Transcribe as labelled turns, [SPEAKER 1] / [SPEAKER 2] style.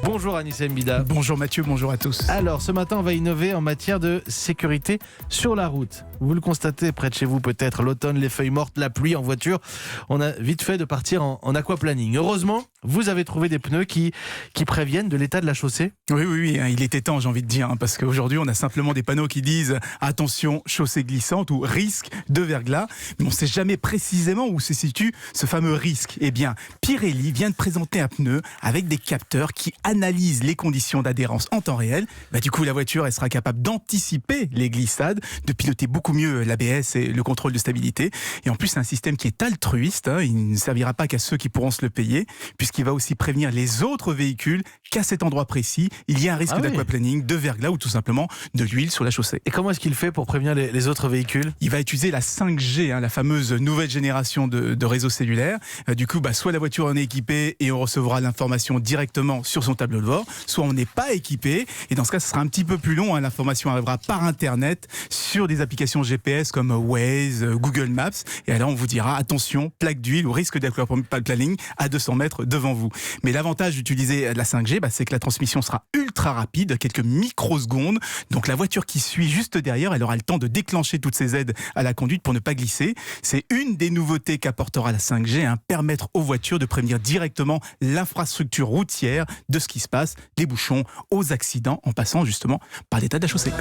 [SPEAKER 1] Bonjour Anissa Mbida.
[SPEAKER 2] Bonjour Mathieu, bonjour à tous.
[SPEAKER 1] Alors ce matin on va innover en matière de sécurité sur la route. Vous le constatez près de chez vous peut-être, l'automne, les feuilles mortes, la pluie en voiture. On a vite fait de partir en aquaplaning. Heureusement, vous avez trouvé des pneus qui préviennent de l'état de la chaussée.
[SPEAKER 2] Oui, il était temps, j'ai envie de dire, parce qu'aujourd'hui on a simplement des panneaux qui disent attention, chaussée glissante ou risque de verglas. Mais on ne sait jamais précisément où se situe ce fameux risque. Eh bien, Pirelli vient de présenter un pneu avec des capteurs qui analysent les conditions d'adhérence en temps réel. Du coup, la voiture elle sera capable d'anticiper les glissades, de piloter beaucoup mieux l'ABS et le contrôle de stabilité. Et en plus, c'est un système qui est altruiste. Il ne servira pas qu'à ceux qui pourront se le payer, puisqu'il va aussi prévenir les autres véhicules qu'à cet endroit précis, il y a un risque d'aquaplaning, de verglas ou tout simplement de l'huile sur la chaussée.
[SPEAKER 1] Et comment est-ce qu'il fait pour prévenir les autres véhicules ?
[SPEAKER 2] Il va utiliser la 5G, la fameuse nouvelle génération de réseaux cellulaires. Du coup, soit la voiture en est équipée et on recevra l'information directement sur son tableau de bord, soit on n'est pas équipé. Et dans ce cas, ce sera un petit peu plus long. L'information arrivera par Internet sur des applications GPS comme Waze, Google Maps. Et alors, on vous dira attention, plaque d'huile ou risque d'aquaplaning à 200 mètres devant vous. Mais l'avantage d'utiliser la 5G, c'est que la transmission sera ultra rapide, quelques microsecondes. Donc la voiture qui suit juste derrière, elle aura le temps de déclencher toutes ces aides à la conduite pour ne pas glisser. C'est une des nouveautés qu'apportera la 5G, permettre aux voitures de prévenir directement l'infrastructure routière de ce qui se passe, des bouchons aux accidents, en passant justement par l'état de la chaussée.